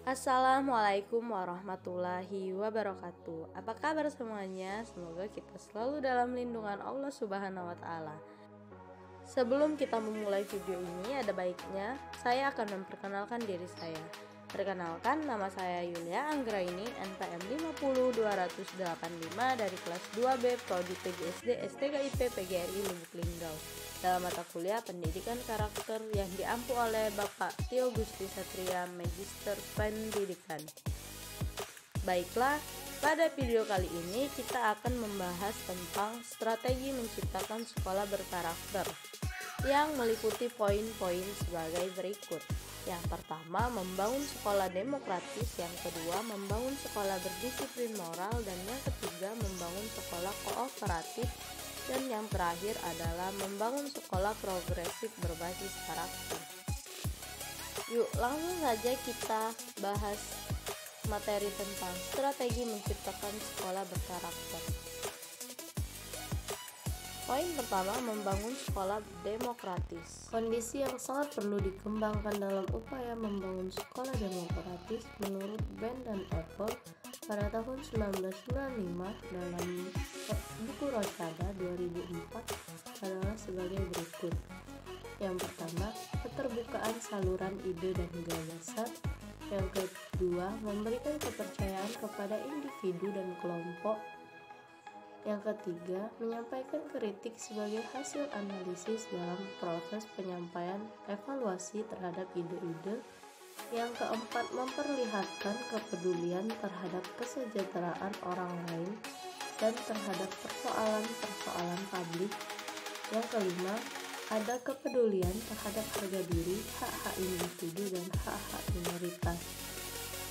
Assalamualaikum warahmatullahi wabarakatuh. Apa kabar semuanya? Semoga kita selalu dalam lindungan Allah Subhanahu wa Ta'ala. Sebelum kita memulai video ini, ada baiknya saya akan memperkenalkan diri saya. Perkenalkan, nama saya Yulia Anggraini, NPM 50285 dari kelas 2B Prodi PGSD STKIP PGRI Lubuk Linggau, dalam mata kuliah Pendidikan Karakter yang diampu oleh Bapak Tio Gusti Satria, Magister Pendidikan. Baiklah, pada video kali ini kita akan membahas tentang strategi menciptakan sekolah berkarakter yang meliputi poin-poin sebagai berikut. Yang pertama, membangun sekolah demokratis. Yang kedua, membangun sekolah berdisiplin moral. Dan yang ketiga, membangun sekolah kooperatif. Dan yang terakhir adalah membangun sekolah progresif berbasis karakter. Yuk, langsung saja kita bahas materi tentang strategi menciptakan sekolah berkarakter. Poin pertama, membangun sekolah demokratis. Kondisi yang sangat perlu dikembangkan dalam upaya membangun sekolah demokratis menurut Ben dan Apple pada tahun 1995 dalam buku Rosada 2004 adalah sebagai berikut. Yang pertama, keterbukaan saluran ide dan gagasan. Yang kedua, memberikan kepercayaan kepada individu dan kelompok. Yang ketiga, menyampaikan kritik sebagai hasil analisis dalam proses penyampaian evaluasi terhadap ide-ide. Yang keempat, memperlihatkan kepedulian terhadap kesejahteraan orang lain dan terhadap persoalan-persoalan publik. Yang kelima, ada kepedulian terhadap harga diri, hak-hak individu, dan hak-hak minoritas.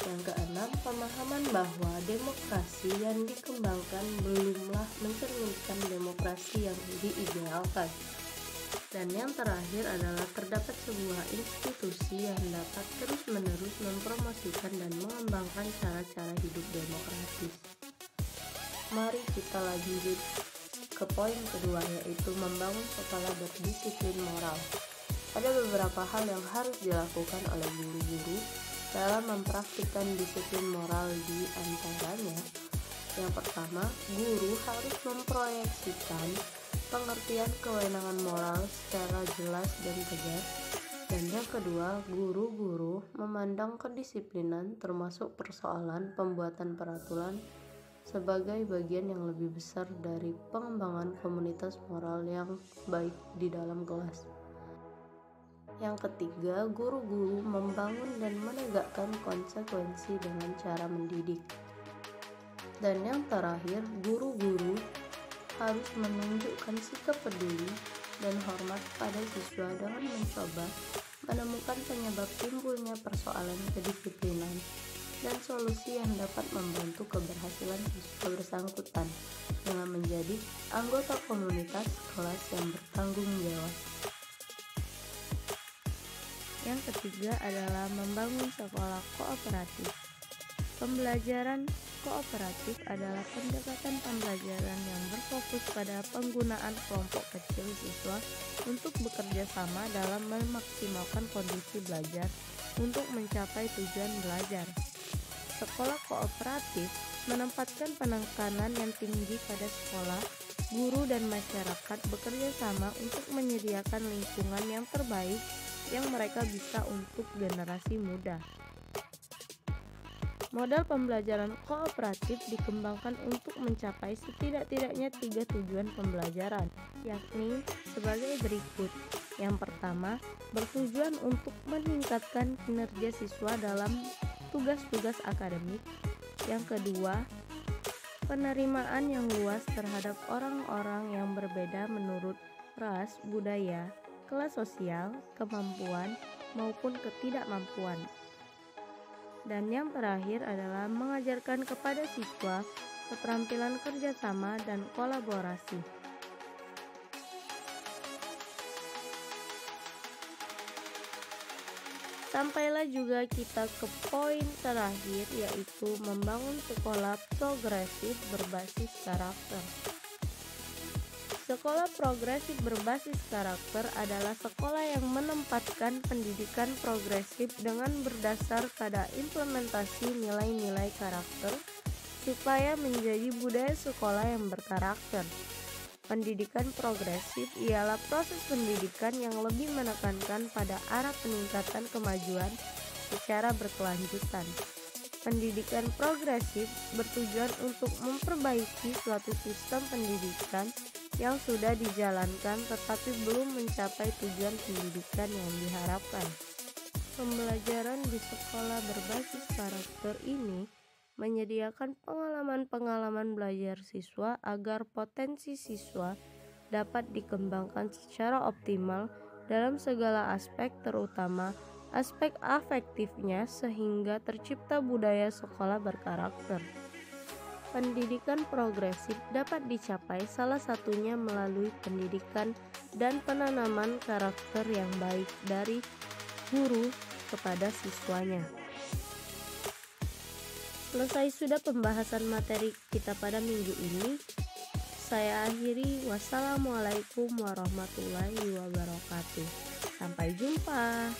Yang keenam, pemahaman bahwa demokrasi yang dikembangkan belumlah mencerminkan demokrasi yang diidealkan. Dan yang terakhir adalah terdapat sebuah institusi yang dapat terus-menerus mempromosikan dan mengembangkan cara-cara hidup demokratis. Mari kita lanjut ke poin kedua, yaitu membangun sekolah berdisiplin moral. Ada beberapa hal yang harus dilakukan oleh guru-guru dalam mempraktikkan disiplin moral, di antaranya. Yang pertama, guru harus memproyeksikan pengertian kewenangan moral secara jelas dan tegas. Dan yang kedua, guru-guru memandang kedisiplinan termasuk persoalan pembuatan peraturan sebagai bagian yang lebih besar dari pengembangan komunitas moral yang baik di dalam kelas. Yang ketiga, guru-guru membangun dan menegakkan konsekuensi dengan cara mendidik. Dan yang terakhir, guru-guru harus menunjukkan sikap peduli dan hormat pada siswa dengan mencoba menemukan penyebab timbulnya persoalan kedisiplinan dan solusi yang dapat membantu keberhasilan siswa bersangkutan dengan menjadi anggota komunitas kelas yang bertanggung jawab. Yang ketiga adalah membangun sekolah kooperatif. Pembelajaran kooperatif adalah pendekatan pembelajaran yang berfokus pada penggunaan kelompok kecil siswa untuk bekerja sama dalam memaksimalkan kondisi belajar untuk mencapai tujuan belajar. Sekolah kooperatif menempatkan penekanan yang tinggi pada sekolah, guru, dan masyarakat bekerja sama untuk menyediakan lingkungan yang terbaik yang mereka bisa untuk generasi muda. Model pembelajaran kooperatif dikembangkan untuk mencapai setidak-tidaknya 3 tujuan pembelajaran, yakni sebagai berikut. Yang pertama, bertujuan untuk meningkatkan kinerja siswa dalam tugas-tugas akademik. Yang kedua, penerimaan yang luas terhadap orang-orang yang berbeda menurut ras, budaya, kelas sosial, kemampuan, maupun ketidakmampuan. Dan yang terakhir adalah mengajarkan kepada siswa keterampilan kerjasama dan kolaborasi. Sampailah juga kita ke poin terakhir, yaitu membangun sekolah progresif berbasis karakter. Sekolah progresif berbasis karakter adalah sekolah yang menempatkan pendidikan progresif dengan berdasar pada implementasi nilai-nilai karakter supaya menjadi budaya sekolah yang berkarakter. Pendidikan progresif ialah proses pendidikan yang lebih menekankan pada arah peningkatan kemajuan secara berkelanjutan. Pendidikan progresif bertujuan untuk memperbaiki suatu sistem pendidikan yang sudah dijalankan tetapi belum mencapai tujuan pendidikan yang diharapkan. Pembelajaran di sekolah berbasis karakter ini menyediakan pengalaman-pengalaman belajar siswa agar potensi siswa dapat dikembangkan secara optimal dalam segala aspek, terutama aspek afektifnya, sehingga tercipta budaya sekolah berkarakter. Pendidikan progresif dapat dicapai salah satunya melalui pendidikan dan penanaman karakter yang baik dari guru kepada siswanya. Selesai sudah pembahasan materi kita pada minggu ini. Saya akhiri. Wassalamualaikum warahmatullahi wabarakatuh. Sampai jumpa.